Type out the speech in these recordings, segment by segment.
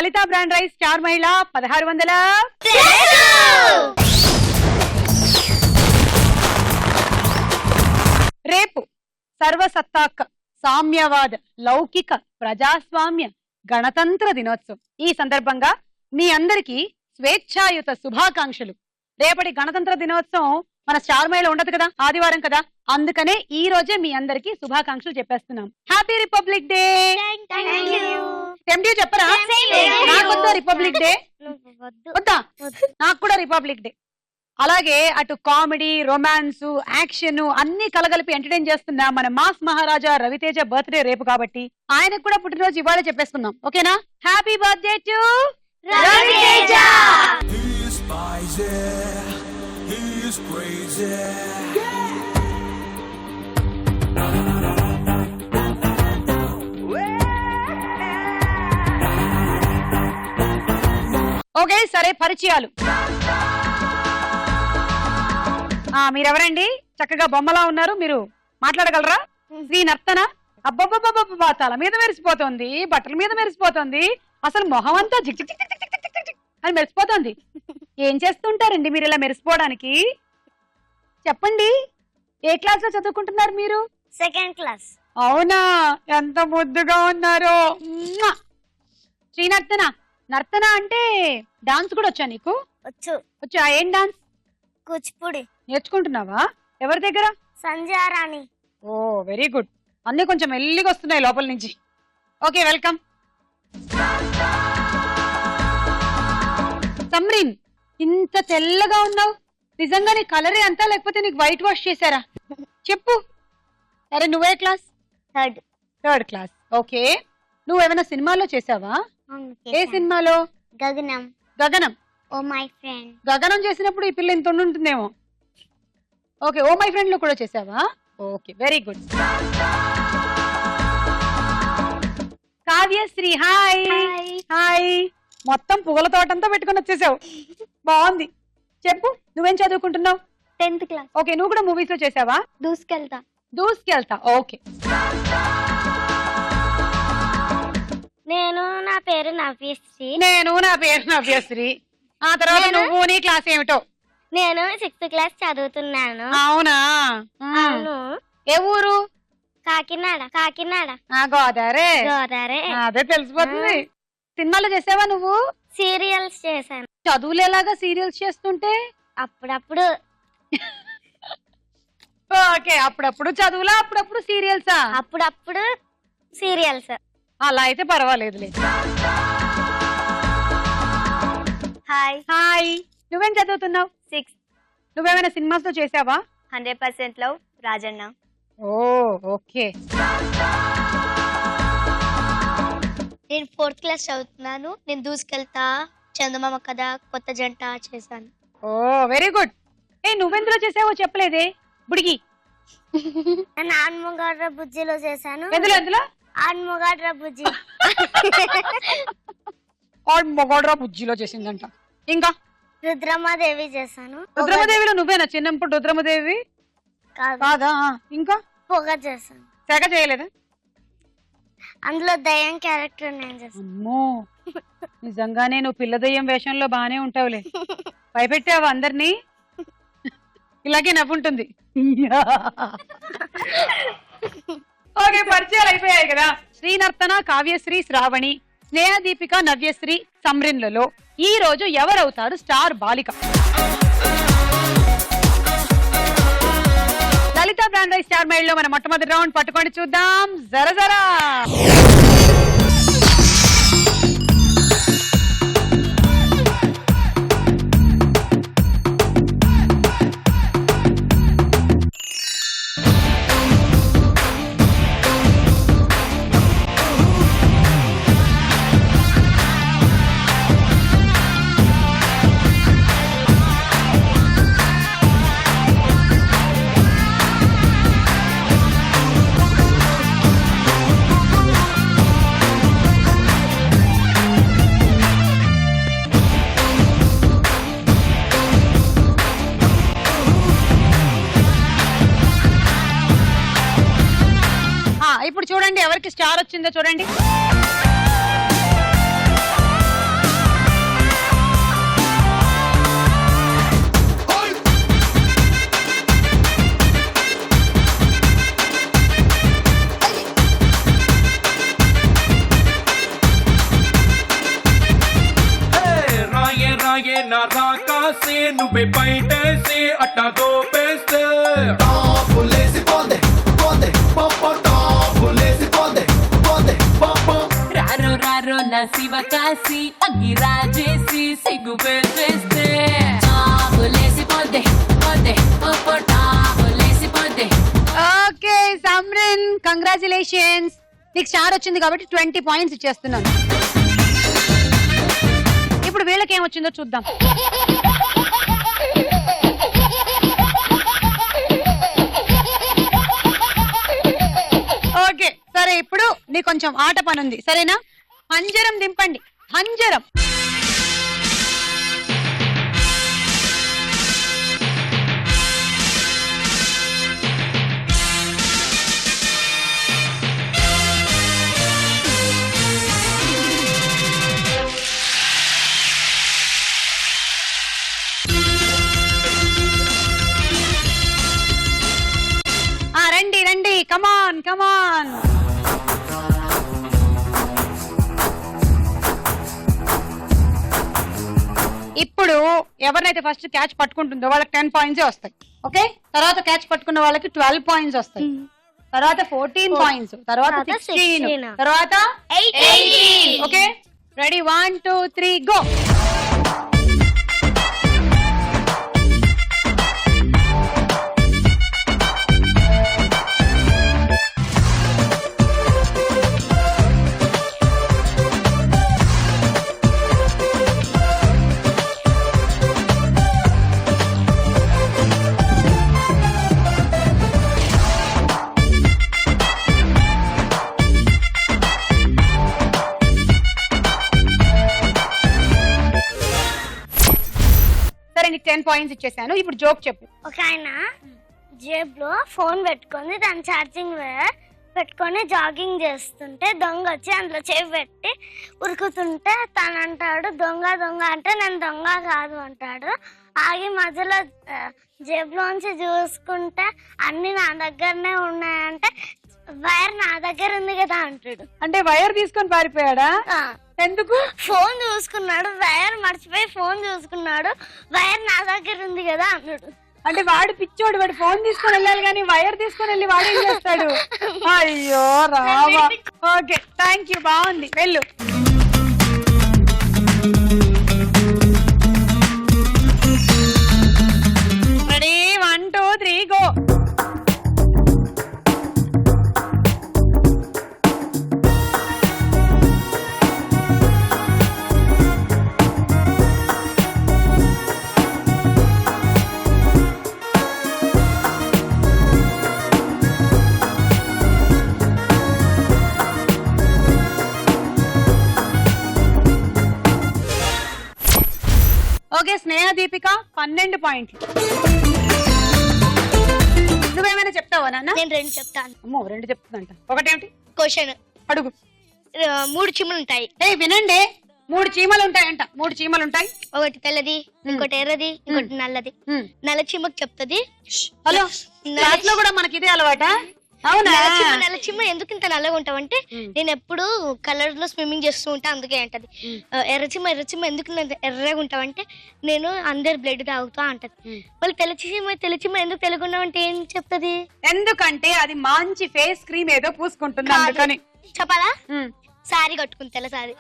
లలిత brand rice star మహిళ 1600. రేపు సర్వసత్తాక సామ్యవాద లౌకిక ప్రజాస్వామ్య గణతంత్ర దినోత్సవం. ఈ సందర్భంగా మీ అందరికీ స్వేచ్ఛాయుత శుభాకాంక్షలు. రేపటి గణతంత్ర దినోత్సవం మన స్టార్ మహిళ ఉండదు కదా, ఆదివారం కదా, అందుకనే ఈ రోజే మీ అందరికి శుభాకాంక్షలు చెప్పేస్తున్నాం. Happy republic day. చెప్పరా? నాకొద్దా రిపబ్లిక్ డే? వద్దా? నాకు కూడా రిపబ్లిక్ డే. అలాగే అటు కామెడీ, రొమాన్స్, యాక్షన్ అన్ని కలగలిపి ఎంటర్టైన్ చేస్తున్నా మన మాస్ మహారాజా రవితేజ బర్త్డే రేపు కాబట్టి ఆయనకు కూడా పుట్టినరోజు ఇవాళ చెప్పేస్తున్నాం. ఓకేనా? Happy birthday to Raviteja. Okay, సరే, పరిచయాలు. మీరెవరండి? చక్కగా బొమ్మలా ఉన్నారు, మీరు మాట్లాడగలరా? శ్రీ నర్తన. అబ్బబ్బబ్బబ్బబ్బా, తల మీద మెరిసిపోతుంది, బట్టల మీద మెరిసిపోతుంది, అసలు మొహం అంతా జిక్ జిక్ జిక్ జిక్ జిక్ జిక్ అని మెరిసిపోతుంది. ఏం చేస్తుంటారండి మీరు ఇలా మెరిసిపోవడానికి? చెప్పండి, ఏ క్లాస్ లో చదువుకుంటున్నారు మీరు? Second class. అవునా, ఎంత ముద్దుగా ఉన్నారో. శ్రీ నర్తన. నర్తన అంటే డాన్స్ కూడా వచ్చా నీకు? వచ్చా. ఏం డాన్స్? కూచిపూడి. నేర్చుకుంటున్నావా? ఎవరి దగ్గర? సంధ్యారాణి. ఓ, వెరీ గుడ్. అన్ని కొంచెం మెల్లిగా వస్తున్నాయి లోపల నుంచి. Okay, welcome. సమ్రీన్, ఇంత తెల్లగా ఉన్నావు, నిజంగా నీ కలరే అంతా లేకపోతే నీకు వైట్ వాష్ చేశారా? చెప్పు. సరే, నువ్వే క్లాస్? Third class. ఓకే, నువ్వు ఏమైనా సినిమాలో చేసావా? ఏ సినిమాలో? Gaganam. Gaganam. Oh my friend. Gaganam చేసినప్పుడు ఈ పిల్ల ఇంత ఉంటుందేమో. ఓకే, ఓ మై ఫ్రెండ్ లో కూడా చేసావా? Okay, very good. Kavyasri. Hi. Hi. మొత్తం పువ్వుల తోటంతా పెట్టుకుని వచ్చేసావు, బాగుంది. చెప్పు, నువ్వేం చదువుకుంటున్నావు? 10th class. ఓకే, నువ్వు కూడా మూవీస్ లో చేసావా? దూసుకెళ్తా. ఓకే. నేను నా పేరు నవ్యశ్రీ. ఆ తర్వాత నువ్వు, నీ క్లాస్ ఏమిటో? నేను 6th క్లాస్ చదువుతున్నాను. అవునా? అవును. ఏ ఊరు? కాకినాడ. గోదావరి. అదే తెలిసిపోతుంది. సినిమాలో చేసావా నువ్వు? సీరియల్స్ చేశాను. చదువులు ఎలాగా సీరియల్స్ చేస్తుంటే? అప్పుడప్పుడు. ఓకే, అప్పుడప్పుడు చదువులా, అప్పుడప్పుడు సీరియల్సా? అప్పుడప్పుడు సీరియల్స్. అలా అయితే పర్వాలేదులే. హాయ్. నువ్వేం చదువుతున్నావు? 6th. నువ్వేమైనా సినిమాస్ లో చేసావా? 100% లవ్, రాజన్న. ఓ, ఓకే. నేను 4th క్లాస్ చదువుతున్నాను. నేను దూసుకెళ్తా, చందమామ కథ, కొత్త జంట చేశాను. ఓ, వెరీ గుడ్. నువ్వెందులో చేసావో చెప్పలేదే? బుడిగి. నేను ఆన్మగాడ్ర బుజ్జిలో చేశాను. ఎందులో? ఆన్మగాడ్ర బుజ్జి. మొగోడ్రా బుజ్జిలో చేసిందంట. ఇంకా రుద్రమాదేవి చేశాను. రుద్రమదేవిలో నువ్వేనా చిన్నప్పుడు? రుద్రమదేవి కాదా? ఇంకా పొగ చేశాను. తెగ చేయలేదా? అందులో దయ్యం క్యారెక్టర్ నేను చేశాను. అమ్మో, నిజంగానే నువ్వు పిల్ల దయ్యం వేషంలో బానే ఉంటావులే. భయపెట్టావు అందరినీ. ఇలాగే నవ్వుంటుంది. ఓకే, పరిచయాలు అయిపోయాయి కదా. శ్రీనర్తన, కావ్యశ్రీ, శ్రావణి, స్నేహదీపిక, నవ్యశ్రీ, సమ్రిన్లలో ఈ రోజు ఎవరవుతారు స్టార్ బాలిక? లలిత బ్రాండ్ రైస్ స్టార్ మైల్ లో మన మొట్టమొదటి రౌండ్ పట్టుకొని చూద్దాం. జరా ఇప్పుడు చూడండి ఎవరికి స్టార్ వచ్చిందో చూడండి. నువ్వే పైటేసి అట్టా దోపేస్తే రారో రారో నా శివ కాసి అగ్గి రాజేసి సిగ్గు వేస్తే టాపులేసిపోద్దే పోద్దే ఓ టాపులేసిపోద్దే. ఓకే సమ్రిన్ కంగ్రాచులేషన్స్, నీకు స్టార్ వచ్చింది కాబట్టి 20 పాయింట్స్ ఇచ్చేస్తున్నాను. ఇప్పుడు వీళ్ళకి ఏమొచ్చిందో చూద్దాం. ఓకే సరే, ఇప్పుడు నీకు కొంచెం ఆట పని ఉంది సరేనా? హంజరం దింపండి, హంజరం. రండి రండి, కమాన్ కమాన్. ఇప్పుడు ఎవరినైతే ఫస్ట్ క్యాచ్ పట్టుకుంటుందో వాళ్ళకి 10 పాయింట్స్ వస్తాయి. ఓకే, తర్వాత క్యాచ్ పట్టుకున్న వాళ్ళకి 12 పాయింట్స్ వస్తాయి, తర్వాత 14 పాయింట్స్, తర్వాత 16, తర్వాత 18. Okay ready, 1 2 3 go. సరే నీకు 10 పాయింట్స్ ఇచ్చేసాను, ఇప్పుడు జోక్ చెప్పు. ఒక ఆయన జేబులో ఫోన్ పెట్టుకొని దాని ఛార్జింగ్ పెట్టుకొని జాగింగ్ చేస్తుంటే దొంగ వచ్చి అందులో చేయి పెట్టి ఉరుకుతుంటే తను అంటాడు దొంగ దొంగ అంటే నేను దొంగ కాదు అంటాడు. ఆగి మధ్యలో జేబులోంచి చూసుకుంటే అన్ని నా దగ్గరనే ఉన్నాయంటే వైర్ నా దగ్గర ఉంది కదా అంటాడు. అంటే వైర్ తీసుకొని పారిపోయాడా? ఎందుకు? ఫోన్ చూసుకున్నాడు, వైర్ మర్చిపోయి ఫోన్ చూసుకున్నాడు, వైర్ నా దగ్గర ఉంది కదా అన్నాడు. అంటే వాడు పిచ్చోడు, వాడు ఫోన్ తీసుకొని వెళ్ళాలి కానీ వైర్ తీసుకొని వెళ్ళి వాడు ఏం చేస్తాడు? అయ్యో రావా. ఓకే థ్యాంక్ యూ, బాగుంది, వెళ్ళు. Ready 1 2 3 go. ఓకే స్నేహ దీపిక 12 పాయింట్లు. నువ్వేమైనా చెప్తావా నాన్న? నేను 2 చెప్తాను. అమ్మో 2 చెప్తుందంట. ఒకటేమిటి? క్వశ్చన్ అడుగు. 3 చీమలు ఉంటాయి. వినండి, 3 చీమలు ఉంటాయంట. 3 చీమలు ఉంటాయి, ఒకటి తెల్లది, ఇంకోటి ఎర్రది, ఇంకోటి నల్లది. నల్ల చీమకు చెప్తుంది హలో క్లాస్ లో కూడా మనకి ఇదే అలవాట. అవునా? నల్ల చీమ ఎందుకు ఇంత నల్లగా ఉంటావంటే నేను ఎప్పుడు కలర్ లో స్విమ్మింగ్ చేస్తూ ఉంటా అందుకే అంటది. ఎర్ర చీమ ఎందుకు ఎర్రగా ఉంటావంటే నేను అందరు బ్లడ్ తాగుతా అంటది. వాళ్ళు తెల్ల చీమ ఎందుకు తెలుగున్నావంటే ఏం చెప్తది? ఎందుకంటే అది మంచి ఫేస్ క్రీమ్ ఏదో పూసుకుంటుంది అందుకని. చెప్పాలా? సారీ కట్టుకుని తెల్ల సారీ.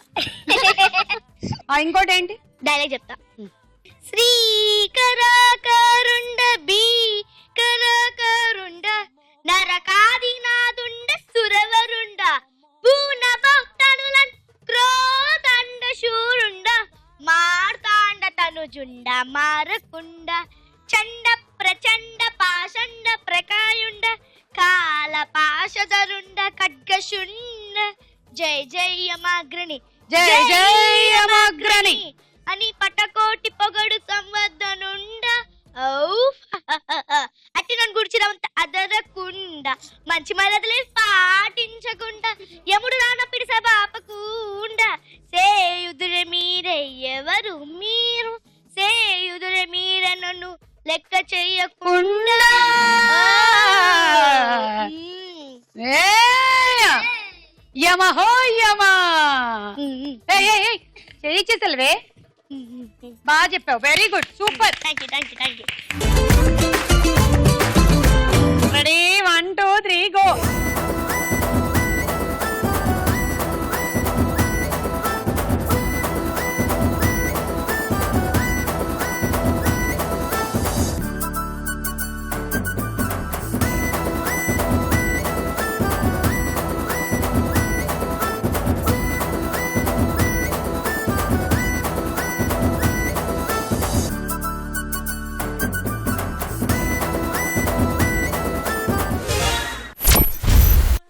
ఇంకోటి ఏంటి? డైలాగ్ చెప్తా. శ్రీకరాకరుండ భీకరాకరుండ నరకాదినాదుండ సురవరుండ పూన భక్తనులన్ క్రోదండ శూరుండ మార్తాండ తనుజుండ మారకుండ చండ ప్రచండ పాషండ ప్రకాయుండ కాల పాశధరుండ ఖడ్గశుండ జయ జయమాగ్రణి జయ జయమాగ్రణి అని పటకోటి పొగడు సంవద్దనుండ అట్టి నన్ను గుడిచినంత అదరకుండా మంచి మర్యాదలే పాటించకుండా యముడు రానప్పిడి సభ ఆపకుండా సేయుదురే మీరే ఎవరు మీరు సేయుదురే మీరే నన్ను లెక్క చెయ్యకుండా యమ హో యమ. చేసేసలవే బాగా చెప్పావు, very good, super. Thank you thank you thank you. Ready 1 2 3 go.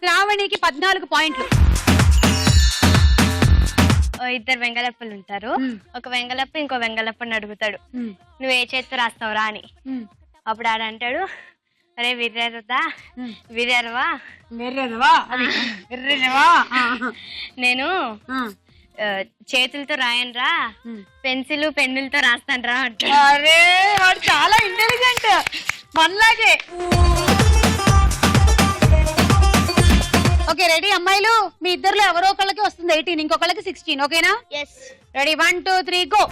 శ్రావణికి 14 పాయింట్లు. ఇద్దరు వెంగళప్పలు ఉంటారు. ఒక వెంగళప్ప ఇంకో వెంగళప్పని అడుగుతాడు, నువ్వు ఏ చేత్తో రాస్తావురా అని. అప్పుడు ఆడంటాడు, అరే విర్రదా విర్రవా నేను చేతులతో రాయనురా, పెన్సిల్ పెన్నులతో రాస్తానురా అంటాడు. అరే వాడు చాలా ఇంటెలిజెంట్ మనలాగే. ఓకే రెడీ అమ్మాయిలు, మీ ఇద్దరులో ఎవరో ఒకళ్ళకి వస్తుంది 18, ఇంకొకళ్ళకి 16, ఓకేనా? Ready 1 2 3 go.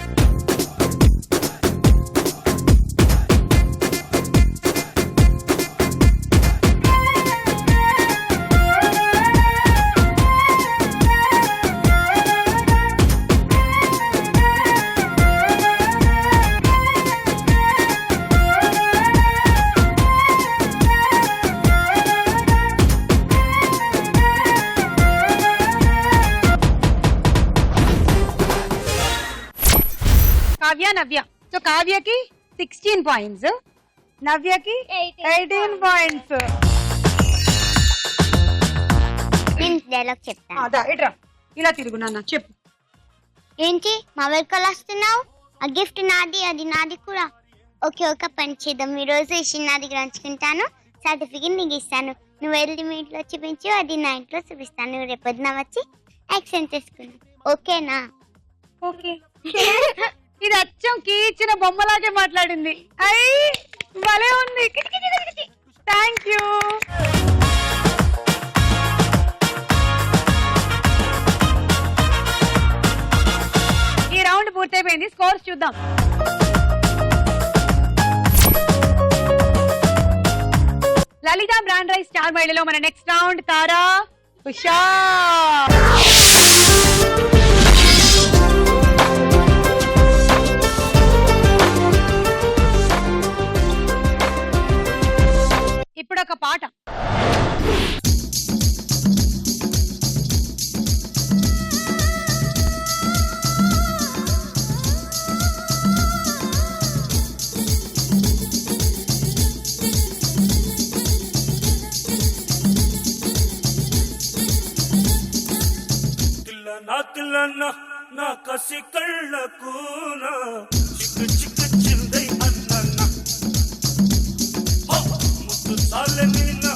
Kavya Navya. So కావ్యకి 16 పాయింట్స్, నవ్యకి 18 పాయింట్స్. నేను డైలాగ్ చెప్తాను. అదా ఇట్రా, ఇలా తిరుగు నాన్న, చెప్పు. ఏంటి మా వెల్కల్ వస్తున్నావు? ఆ గిఫ్ట్ నాది, అది నాది కూడా. ఓకే ఒక పని చేద్దాం, ఈ రోజు ఈ చిన్నది రాంచుకుంటాను, సర్టిఫికెట్ నీకు ఇస్తాను, నువ్వు వెళ్ళి మీ ఇంట్లో చూపించు, అది నా ఇంట్లో చూపిస్తాను, నువ్వు రేపు పొద్దున వచ్చి యాక్సెంట్ చేసుకున్నావు, ఓకేనా? ఓకే. ఇది అచ్చం కీ ఇచ్చిన బొమ్మలాగే మాట్లాడింది. అయ్యి భలే ఉంది. Thank you. ఈ రౌండ్ పూర్తయిపోయింది, స్కోర్స్ చూద్దాం. లలిత బ్రాండ్ రైస్ స్టార్ మహిళలో మన నెక్స్ట్ రౌండ్ తారా ఉషా. ఇప్పుడు ఒక పాట. తిల్లనా నా కసి కళ్ళకు నా చిక్కు చిక్కు చిందై అన్న ముద్దు చాలనీనా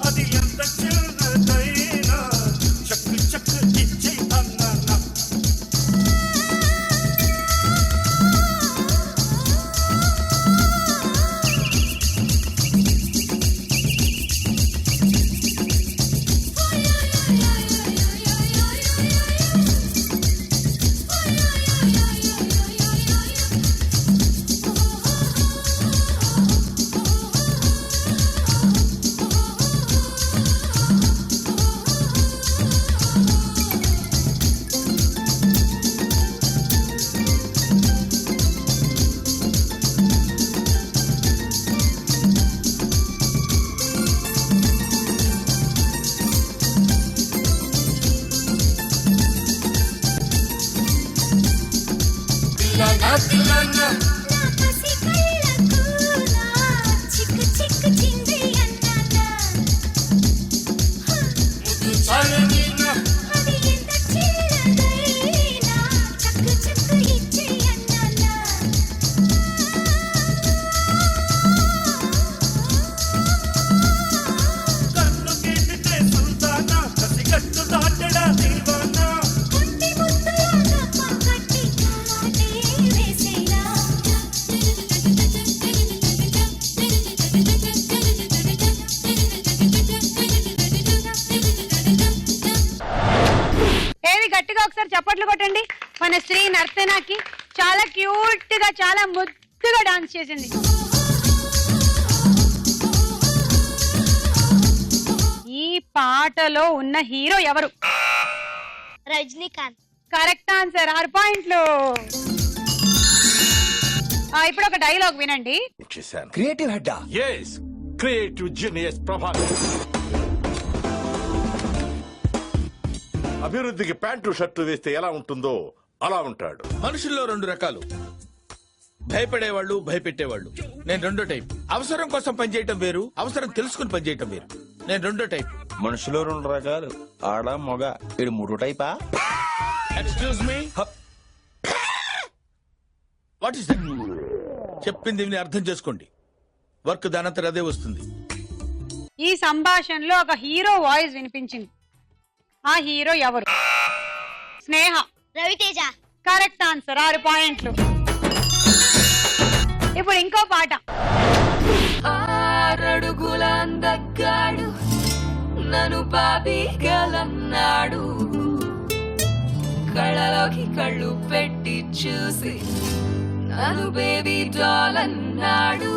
అది ఎంత చిన్నదైనా చక్కు చక్కు ఇచ్చే అన్న. చప్పట్లు కొట్టండి మన శ్రీ నర్తనకి. చాలా క్యూట్ గా చాలా ముద్దుగా డాన్స్ చేసింది. ఈ పాటలో ఉన్న హీరో ఎవరు? రజనీకాంత్. Correct answer. 6 పాయింట్లు. ఇప్పుడు ఒక డైలాగ్ వినండి. Creative head. Yes, creative genius Prabhakar. అభివృద్ధికి ప్యాంటు షర్టు వేస్తే ఎలా ఉంటుందో అలా ఉంటాడు. మనుషుల్లో 2 రకాలు, భయపడేవాళ్ళు, భయపెట్టేవాళ్ళు. నేను 2వ టైప్. అవసరం కోసం పనిచేయటం వేరు, అవసరం తెలుసుకుని పనిచేయటం వేరు. నేను 2వ టైప్. మనుషులో 2 రకాలు, ఆడ మగ. ఇది 3 టైపా? Excuse me, what is that? చెప్పింది విని అర్థం చేసుకోండి. వర్క్ దానంతర అదే వస్తుంది. ఈ సంభాషణలో ఒక హీరో వాయిస్ వినిపించింది. ఆ హీరో ఎవరు? స్నేహ. రవితేజ. Correct answer. 6 పాయింట్లు. ఇప్పుడు ఇంకో పాట. 6 అడుగుల అందగాడు నన్ను బాబీగలన్నాడు, కళ్ళలోకి కళ్ళు పెట్టి చూసి నన్ను బేబీ డాల్ అన్నాడు.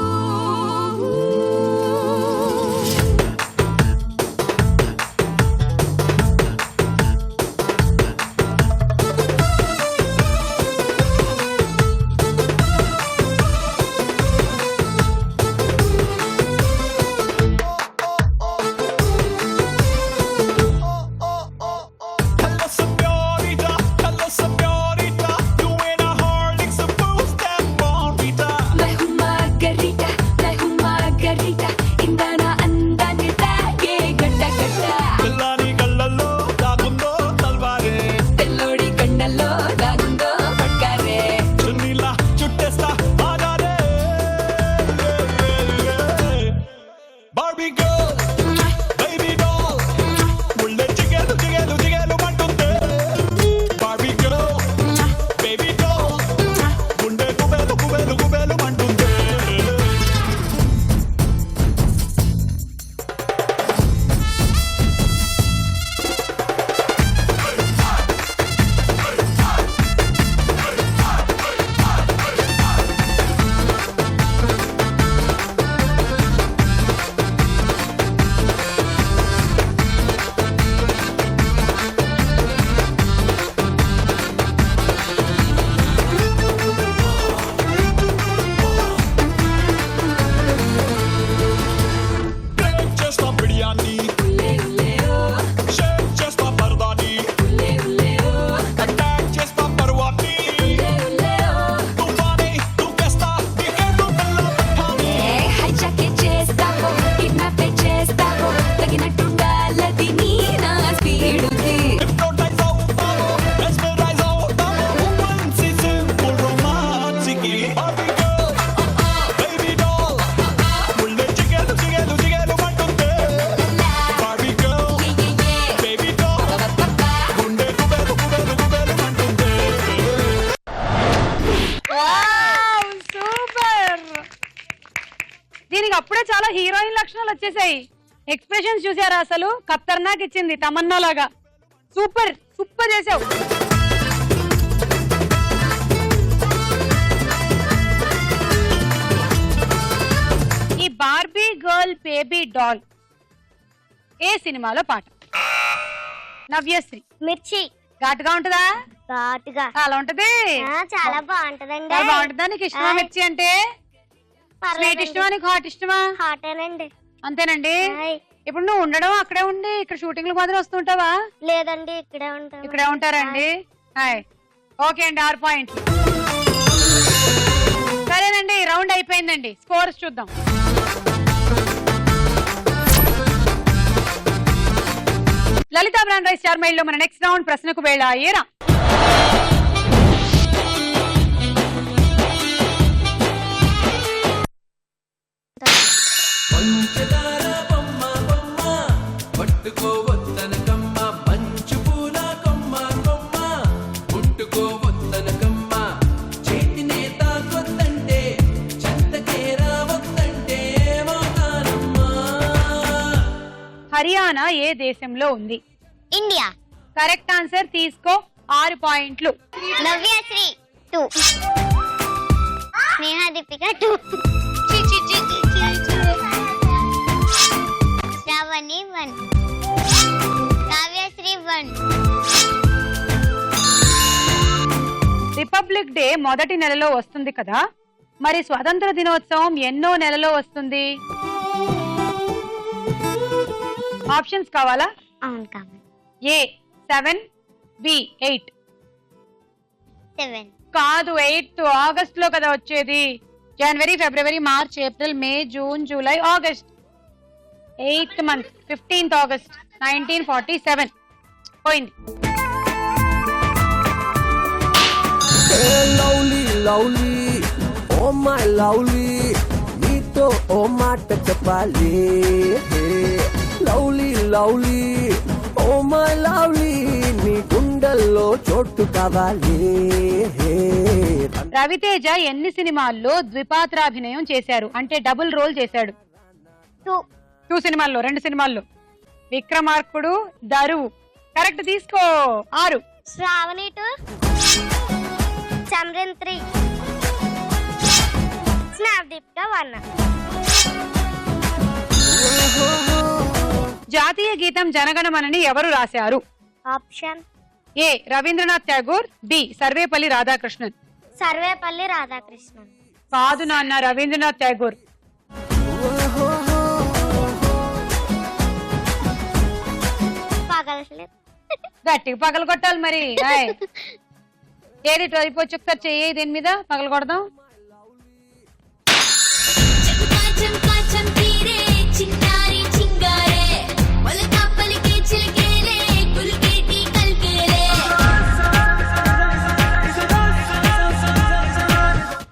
దీనికి అప్పుడే చాలా హీరోయిన్ లక్షణాలు వచ్చేసాయి. ఎక్స్ప్రెషన్స్ చూసారా? అసలు ఖతర్నాక్ ఇచ్చింది తమన్నా లాగా. సూపర్ సూపర్ చేసావు. ఈ బార్బీ గర్ల్ బేబీ డాల్ ఏ సినిమాలో పాట? నవ్యశ్రీ. మిర్చి. ఘాటుగా ఉంటదా? ఘాటుగా. అలా ఉంటది. చాలా బాగుంటదండి. బాగుంటుందా? నీకు ఇష్టమా మిర్చి అంటే? స్వీట్ ఇష్టమా నీకు? హాట్ ఇష్టమా? హాటేనండి. అంతేనండి. ఇప్పుడు నువ్వు ఉండడం అక్కడే ఉండి ఇక్కడ షూటింగ్ మాత్రం వస్తుంటావా? లేదండి, ఇక్కడే ఉంటాం. ఇక్కడే ఉంటారండి. ఓకే అండి. 6 పాయింట్లు. సరేనండి, రౌండ్ అయిపోయిందండి. స్కోర్స్ చూద్దాం. లలిత బ్రాండ్ రైస్ చార్మైల్ లో మన నెక్స్ట్ రౌండ్ ప్రశ్నకు వేళ ఏరా. హర్యానా ఏ దేశంలో ఉంది? ఇండియా. Correct answer. తీసుకో 6 పాయింట్లు. నవ్యశ్రీ. 2. స్నేహ దీపిక 2. శ్రావణి 1. కావ్యశ్రీ 1. రిపబ్లిక్ డే మొదటి నెలలో వస్తుంది కదా, మరి స్వతంత్ర దినోత్సవం ఎన్నో నెలలో వస్తుంది? ఆప్షన్స్ కావాలా? అవును కావాలి. A 7, B 8. 7. కాదు, 8 ఆగస్ట్ లో కదా వచ్చేది. జనవరి, ఫిబ్రవరి, March, April, May, June, July, August. 8th month 15th August 1947. పోయింది. Lovely lovely oh my lovely నీతో ఓ మాట చెప్పాలి. Lovely lovely oh my lovely నీ గుండెల్లో చోటు కావాలి. రవితేజ ఎన్ని సినిమాల్లో ద్విపాత్రాభినయం చేశారు? అంటే డబుల్ రోల్ చేశాడు. 2 సినిమాల్లో, 2 సినిమాల్లో. విక్రమార్కుడు, దరువు. కరెక్ట్, తీసుకో. 6. శ్రావణి 2. చంద్రన్ 3. స్నేహ దీపిక 1. జాతీయ గీతం జనగణమనని ఎవరు రాశారు? Option A Rabindranath Tagore, B Sarvepalli Radhakrishnan. Sarvepalli Radhakrishnan. కాదు నాన్న, రవీంద్రనాథ్ ఠాగూర్. పగలట్లేదు. గట్టిగా పగల కొట్టాలి మరి. ఆయ్. ఏది అయిపోవచ్చు, ఒకసారి చెయ్యి దీని మీద పగల కొడదాం.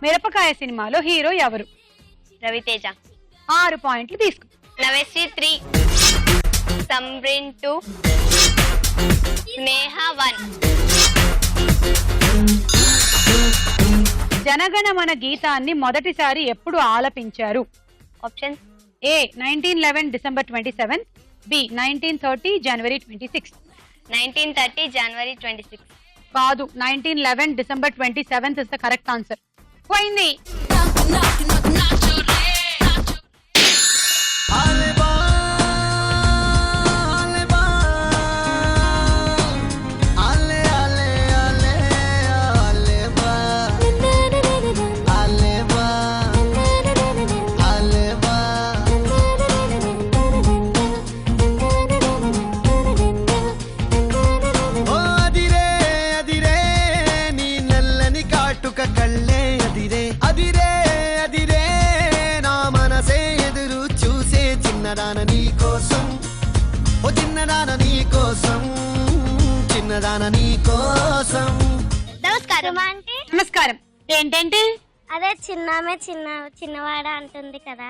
మిరపకాయ సినిమాలో హీరో ఎవరు? రవితేజ. 6 పాయింట్లు తీసుకో. నవేశ్రీ 3. సంబ్రిన్ 2. స్నేహ 1. జనగణమన గీతాన్ని మొదటిసారి ఎప్పుడు ఆలపించారు? Option A 1911 December 27, B 1930 January 26. 1930 January 26. కాదు, 1911 December 27 is the correct answer. పోయింది. నమస్కారం ఆంటీ. నమస్కారం. ఏంటంటే అదే చిన్నామే చిన్నవాడ అంటుంది కదా,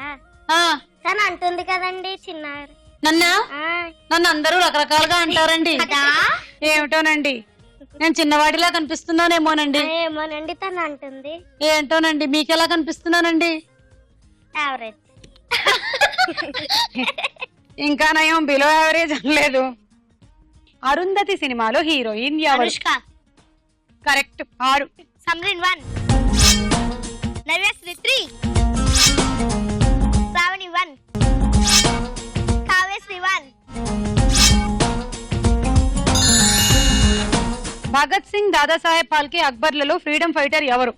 ఆ, తను అంటుంది కదండి చిన్నారు. నన్ను అందరూ రకరకాలుగా అంటారండి. ఏమిటోనండి, నేను చిన్నవాడిలా కనిపిస్తున్నానేమోనండి. ఏమోనండి తను అంటుంది. ఏంటోనండి, మీకెలా కనిపిస్తున్నానండి? యావరేజ్. ఇంకా నయం బిలో యావరేజ్ అనలేదు. అరుంధతి సినిమాలో హీరోయిన్ ఎవరు? అనుష్క. కరెక్ట్. 6. సంబ్రిన్ 1. నవ్యశ్రీ 3. శ్రావణి 1. కావ్యశ్రీ 1. భగత్ సింగ్, దాదాసాహెబ్ ఫాల్కే, అక్బర్లలో ఫ్రీడమ్ ఫైటర్ ఎవరు?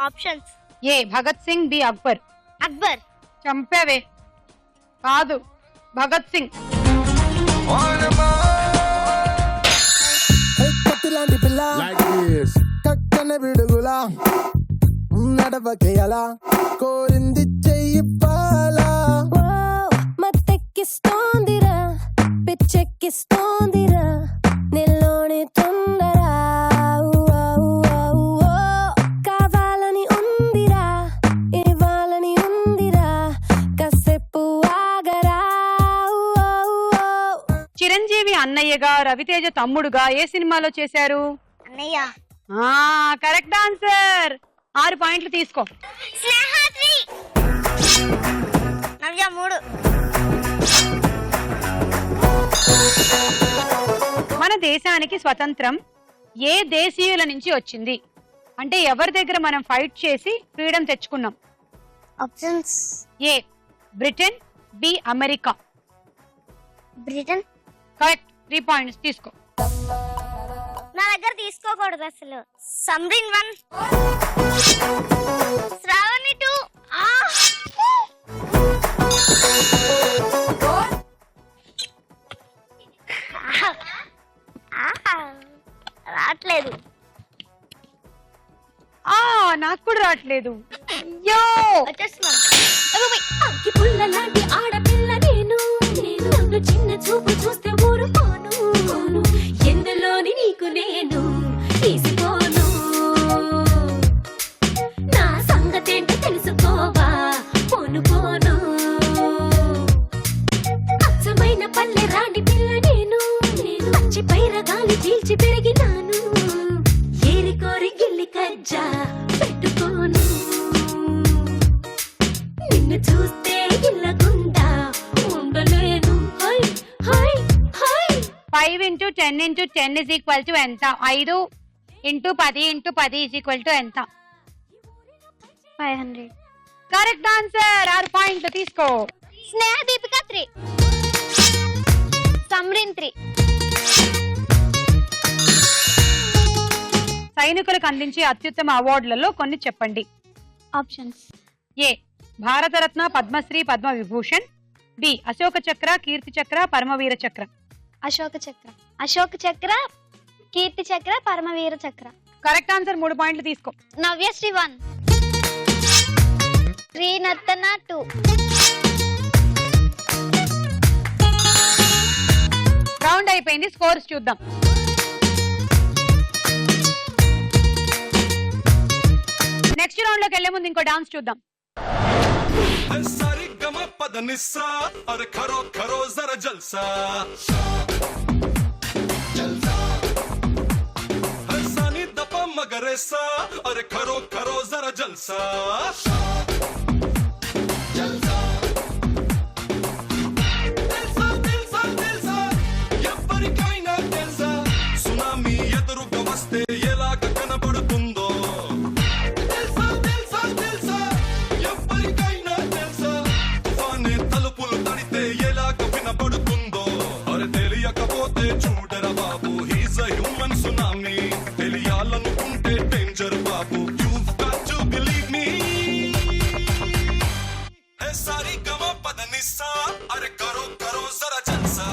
Options A Bhagat Singh, B Akbar. Akbar. చంపావే. కాదు, భగత్ సింగ్. కత్తిలాంటి పిల్ల కక్కన విడుగులా నడవకేయలా కోరింది చెయ్యి పాలా. మత్తెక్కిస్తోందిరా పిచ్చెక్కిస్తోందిరా నిల్లోని తొందరా కావాలని ఉందిరా ఇవ్వాలని ఉందిరా కాసేపు ఆగరా. చిరంజీవి అన్నయ్యగా, రవితేజ తమ్ముడుగా ఏ సినిమాలో చేశారు? అన్నయ్య. Correct answer. 6 పాయింట్లు తీసుకో. స్నేహ 3. నవ్య 3. మన దేశానికి స్వతంత్రం ఏ దేశీయుల నుంచి వచ్చింది? అంటే ఎవరి దగ్గర మనం ఫైట్ చేసి ఫ్రీడమ్ తెచ్చుకున్నాం? Options. A Britain, B America. Britain. Correct, 3 points తీసుకో. నా దగ్గర తీసుకోకూడదు అసలు. సమ్రిన్ 1, శ్రావణి 2. రావట్లేదు. నాకు కూడా రావట్లేదు. అయ్యో, వచ్చేస్తున్నాం. అగ్గి పుల్ల లాంటి ఆడపిల్ల నేను, నన్ను చిన్న చూపు చూస్తే ఊరుకోను, ఎందులోని నీకు నేను తీసుకోను, నా సంగతేంటో తెలుసుకోవా పోను పోను, అచ్చమైన పల్లె రాణి పిల్ల నేను, పచ్చి పైర గాలి చీల్చి పెరిగినాను, ఏరి కోరి గిల్లి కజ్జా పెట్టుకోను, నిన్ను చూస్తే ఇల్లగుండా ఉండలేను. High high high. 5 × 10 × 10 = ఎంత? 5 × 10 × 10 = ఎంత? 500. Correct answer. 6 పాయింట్లు తీసుకో. స్నేహ దీపిక 3, సమ్రిన్ 3. సైనికులకు అందించే అత్యుత్తమ అవార్డులలో కొన్ని చెప్పండి. ఆప్షన్స్. ఏ భారతరత్న, పద్మశ్రీ, పద్మ విభూషణ్. బి అశోక చక్ర, కీర్తి చక్ర, పరమవీర చక్ర. అశోక చక్ర. అశోక చక్ర, కీర్తి చక్ర, పరమవీర చక్ర. Correct answer. 3 పాయింట్లు తీసుకో. నవ్యశ్రీ 1, శ్రీనర్తన 2. రౌండ్ అయిపోయింది, స్కోర్స్ చూద్దాం. నెక్స్ట్ రౌండ్ లోకి వెళ్లే ముందు ఇంకో డాన్స్ చూద్దాం. सारी गमा पद निस्सा अरे करो करो जरा जलसा हसानी दपा मगरेसा अरे करो करो जरा जलसा दिलसा दिलसा दिलसा ఎవ్వరికైనా తెలుసా సునామీ ఎదురుగా వస్తే ఎలాగ కనబడుతుందో తెలుసా తెలుసా తెలుసా ఎవ్వరికైనా తెలుసా తుఫానే తలుపులు తడితే ఎలాగ వినబడుతుందో అరే తెలియకపోతే చూడరా బాబు హీస్ అ హ్యూమన్ సునామీ తెలియాలనుకుంటే డేంజర్ బాబు you've got to believe me hey sorry గమ పద నిస్సా అరే కరో కరో జరా జల్సా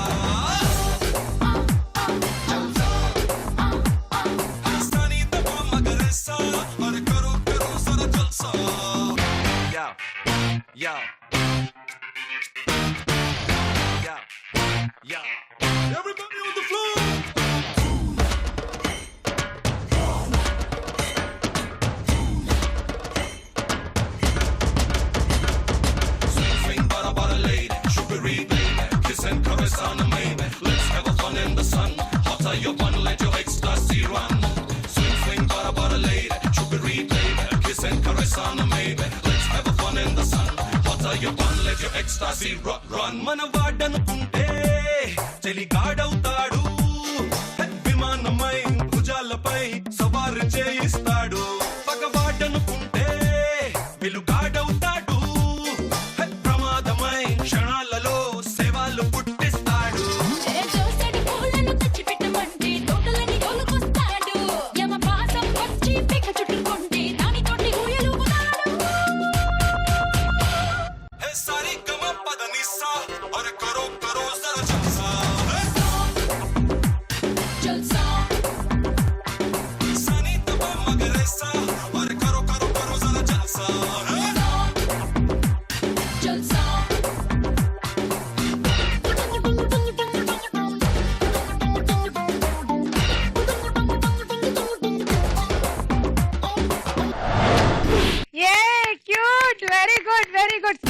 Yeah. Yeah. Yeah. Everybody on the floor. Swing, swing, bada, bada, lady. Sugary baby. Kiss and caress on the maybe. Let's have a fun in the sun. Hotter your bun, let your ecstasy run. Swing, swing, bada, bada, lady. Sugary baby. Kiss and caress on the maybe. Let's have a fun in the sun. Your bun, let your ecstasy run. మన వాడనుకుంటే చెలిగాడవుతాడు విమానమై భుజాలపై సవారు చేయిస్తాడు పగవాడనుకుంటే వెలుగాడవుతాడు ప్రమాదమై క్షణాలలో సేవలు పుట్టిస్తాడు सारी गमा पद निस्सा अरे करो करो जरा जलसा जलसा सनी तबा मगरेसा अरे करो करो करो जरा जलसा जलसा ఏ cute, very good very good.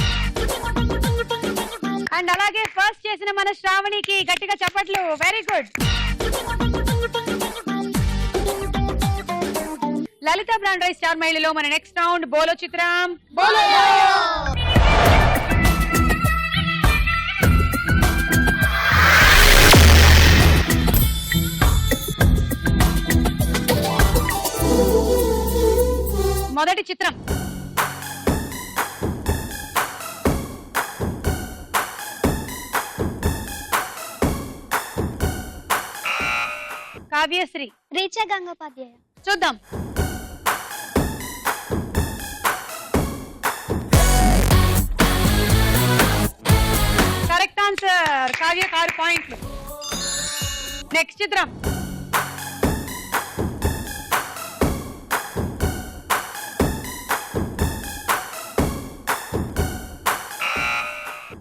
And అలాగే ఫస్ట్ చేసిన మన శ్రావణికి గట్టిగా చప్పట్లు. Very good. Lalitha brand rice star మైలులో మన నెక్స్ట్ రౌండ్ బోలో చిత్రం. బోలో మొదటి చిత్రం. కావ్యశ్రీ. రీచా గంగోపాధ్యాయ. చూద్దాం. Correct answer. కావ్య 6 పాయింట్లు. నెక్స్ట్ చిత్రం.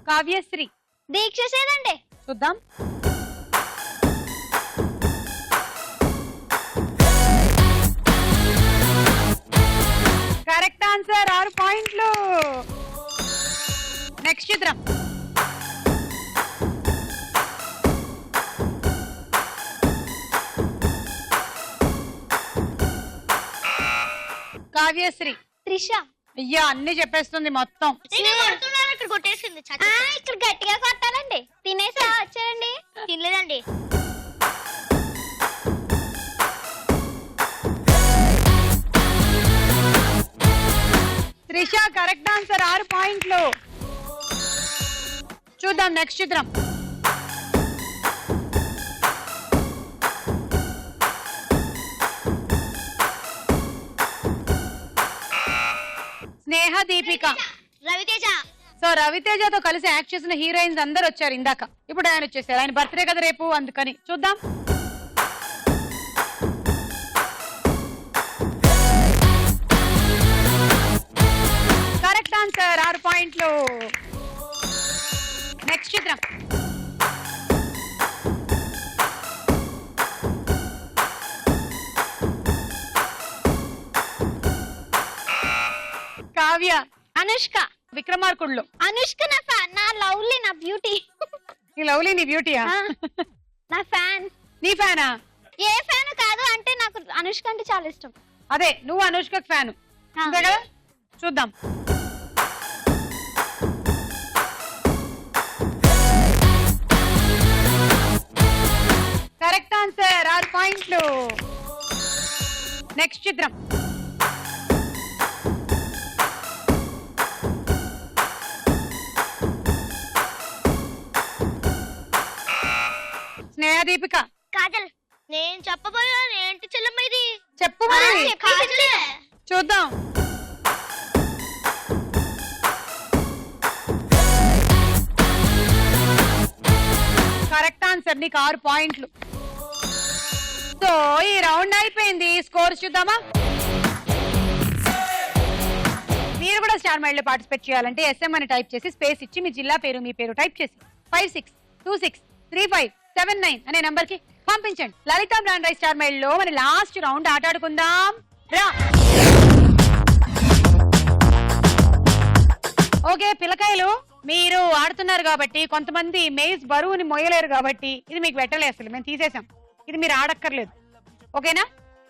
కావ్యశ్రీ. దీక్ష సేదండి. చూద్దాం. Correct answer. 6 పాయింట్లు. నెక్స్ట్ చిత్రం. కావ్యశ్రీ. త్రిష. అయ్యా అన్ని చెప్పేస్తుంది మొత్తం. ఇక్కడ కొట్టేసింది. ఇక్కడ గట్టిగా కొట్టాలండి. తినేసా వచ్చారండి. తినలేదండి. Trisha correct answer. 6 పాయింట్లు. చూద్దాం నెక్స్ట్ చిత్రం. స్నేహ దీపిక. రవితేజ. సో రవితేజతో కలిసి యాక్ట్ చేసిన హీరోయిన్స్ అందరు వచ్చారు ఇందాక. ఇప్పుడు ఆయన వచ్చేసారు. ఆయన బర్త్డే కదా రేపు, అందుకని చూద్దాం. Correct answer. 6 పాయింట్లు. నెక్స్ట్ చిత్రం. కావ్య. అనుష్క. విక్రమార్కుళ్ళు. అనుష్క నా ఫ్యాన్. నా లవ్లీ, నా బ్యూటీ. నీ లవ్లీ నీ బ్యూటీయా? నా ఫ్యాన్. నీ ఫ్యానా? ఏ ఫ్యాన్ కాదు, అంటే నాకు అనుష్క అంటే చాలా ఇష్టం. అదే నువ్వు అనుష్క ఫ్యాన్ అంతే కదా? చూద్దాం. Correct answer. 6 పాయింట్లు. నెక్స్ట్ చిత్రం. స్నేహ దీపిక. కాజల్. నేను చెప్పబోయాను ఏంటి చెల్లమ్మ ఇది? చెప్పు మరి. కాజలే. చూద్దాం. Correct answer. నీకు 6 పాయింట్లు. సో ఈ రౌండ్ అయిపోయింది. స్కోర్ చూద్దామా? మీరు కూడా స్టార్ మైల్ లో పార్టిసిపేట్ చేయాలంటే SM అని టైప్ చేసి స్పేస్ ఇచ్చి మీ జిల్లా పేరు, మీ పేరు టైప్ చేసి 56263579 అనే నంబర్ కి పంపించండి. లలిత బ్రాండ్ రైస్ స్టార్ మైల్ లో మన లాస్ట్ రౌండ్ ఆటాడుకుందాం రా. ఓకే పిల్లకాయలు, మీరు ఆడుతున్నారు కాబట్టి కొంతమంది మేజ్ బరువుని మోయలేరు కాబట్టి ఇది మీకు పెట్టలే, అసలు మేము తీసేసాం. ఇది మీరు ఆడక్కర్లేదు. ఓకేనా?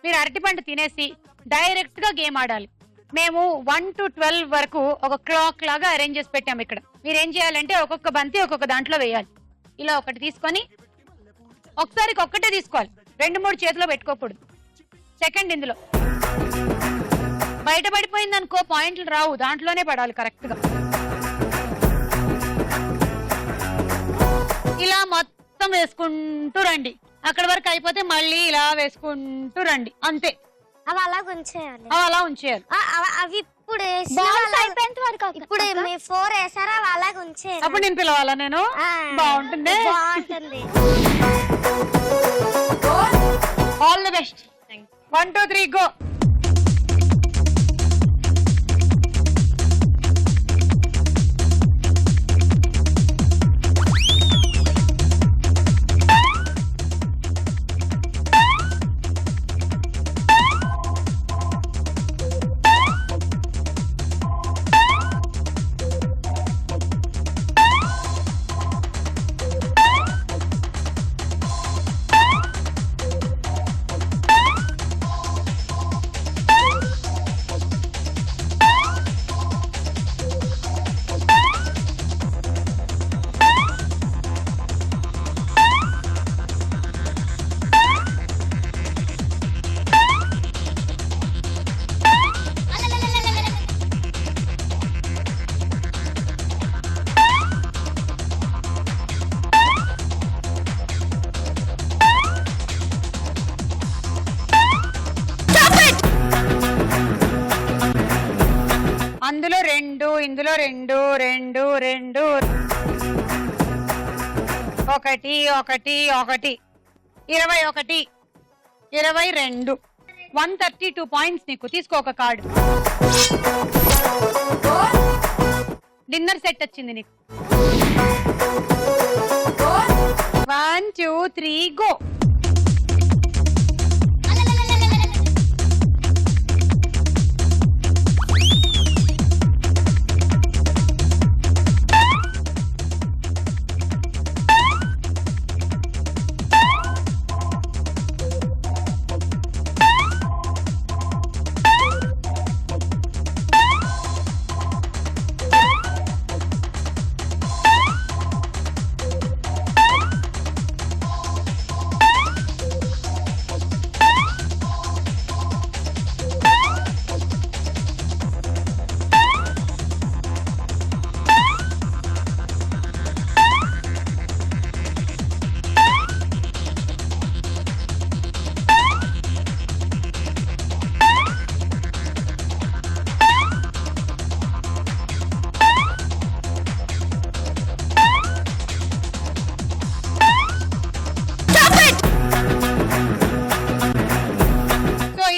మీరు అరటిపండు తినేసి డైరెక్ట్ గా గేమ్ ఆడాలి. మేము 1 to 12 వరకు ఒక క్లాక్ లాగా అరేంజ్ చేసి పెట్టాము ఇక్కడ. మీరు ఏం చేయాలంటే ఒక్కొక్క బంతి ఒక్కొక్క దాంట్లో వేయాలి. ఇలా ఒకటి తీసుకొని ఒకసారికి ఒక్కటే తీసుకోవాలి, 2-3 చేతిలో పెట్టుకోకూడదు. సెకండ్ ఇందులో బయట పడిపోయింది అనుకో పాయింట్లు రావు, దాంట్లోనే పడాలి కరెక్ట్ గా. ఇలా మొత్తం వేసుకుంటూ రండి. అక్కడ వరకు అయిపోతే మళ్ళీ ఇలా వేసుకుంటూ రండి, అంతే. అవి అలా ఉంచేయాలి. అలా ఉంచేయాలి. అవి ఇప్పుడు అయిపోయేంత వరకు. ఇప్పుడు మీ 4 వేసారా, అవి అలాగే ఉంచేయాలి. అప్పుడు నేను పిలవాలా? నేను బాగుంటుంది. బాగుంటుంది. All the best. 1 2 3 గో. 2 ఇందులో 2 2 2 1 1 1 21 22 132 పాయింట్స్ నీకు. తీసుకో ఒక కార్డు. డిన్నర్ సెట్ వచ్చింది నీకు. 1 2 3 గో.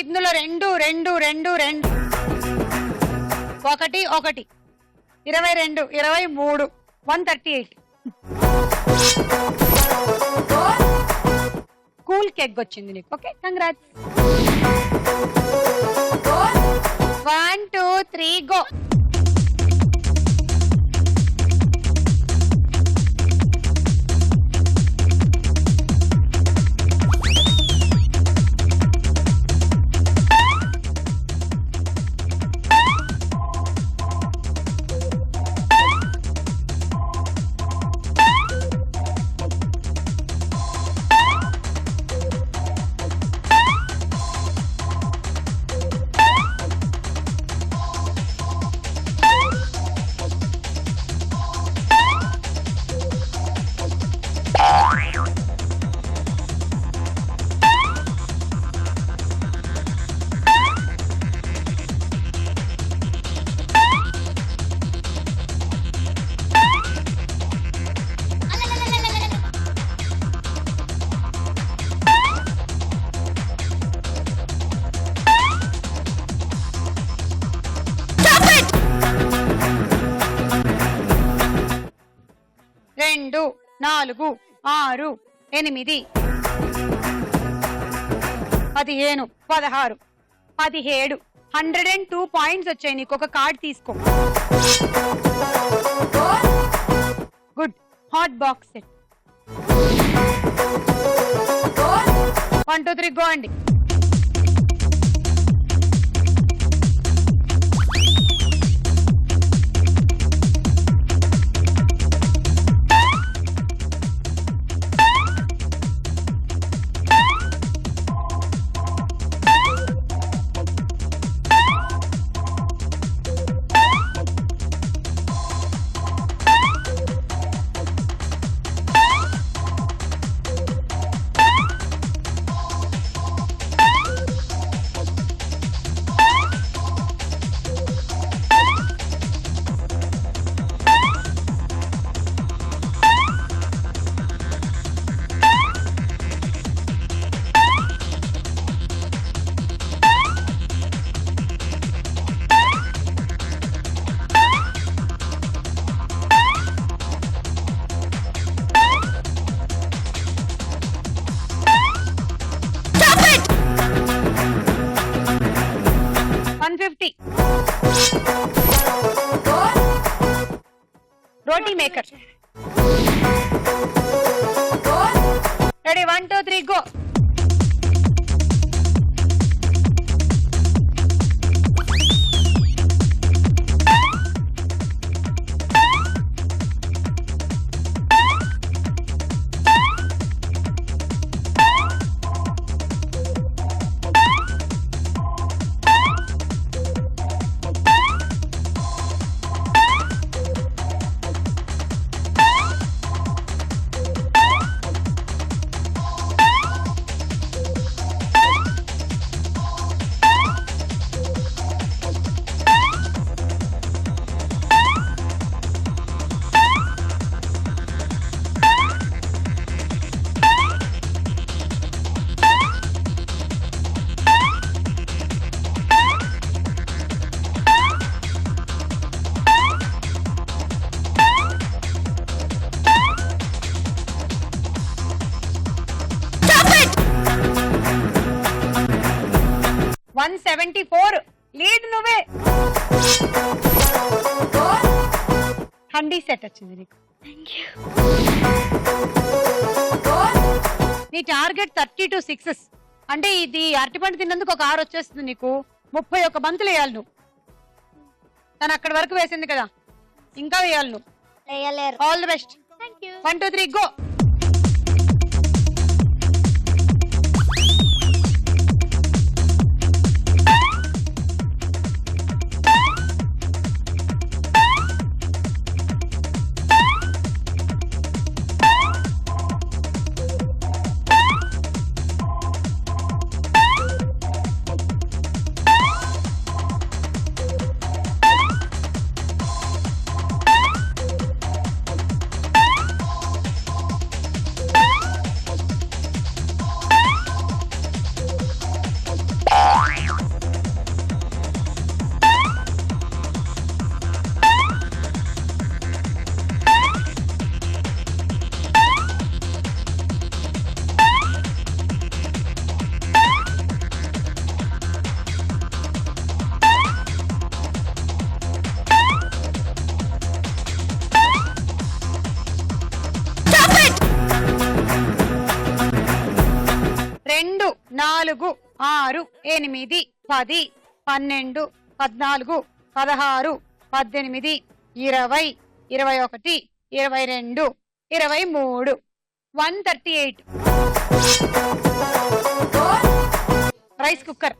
ఇందులో 2 2 2 2 1 1 22 23 138. కూల్ కేక్ వచ్చింది నీకు. Okay, congrats. 1 2 3 గో. రెండు 4 6 8 15 16 17 102 పాయింట్స్ వచ్చాయి నీకు. ఒక కార్డ్ తీసుకో. Good. Hot box set. 1 2 3 go అండి. రోటీ మేకర్. Ready 1 2 3 go. 174 లీడ్ నువ్వే. హండీ సెట్ వచ్చింది నీకు. నీ టార్గెట్ 32 6s. అంటే ఇది అరటిపండు తిన్నందుకు ఒక 6 వచ్చేస్తుంది నీకు. 31 బంతులు వేయాలి నువ్వు. తను అక్కడి వరకు వేసింది కదా, ఇంకా వేయాలి నువ్వు. వేయలేరు. All the best. 1 2 3 గో. రెండు 4 6 8 10 12 14 16 18 20 21 22 23 138. Rice cooker.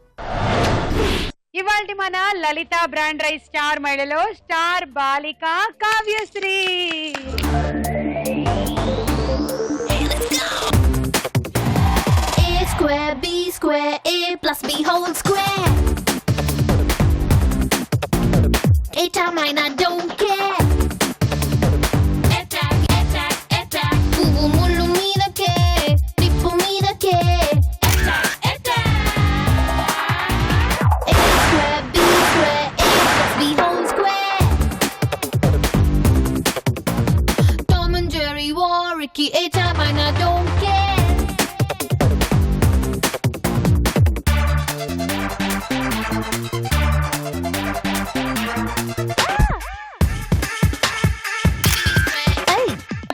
ఇవాల్టి మన లలిత బ్రాండ్ రైస్ స్టార్ మహిళలో స్టార్ బాలిక Kavyasri. Square, B square, A plus B whole square. A time mine, I don't care. Attack, attack, attack. Boo mullu meeda ke, tippu meeda ke. Attack, attack. A square, B square, A plus B whole square. Tom and Jerry war, Ricky, A time mine, I don't care.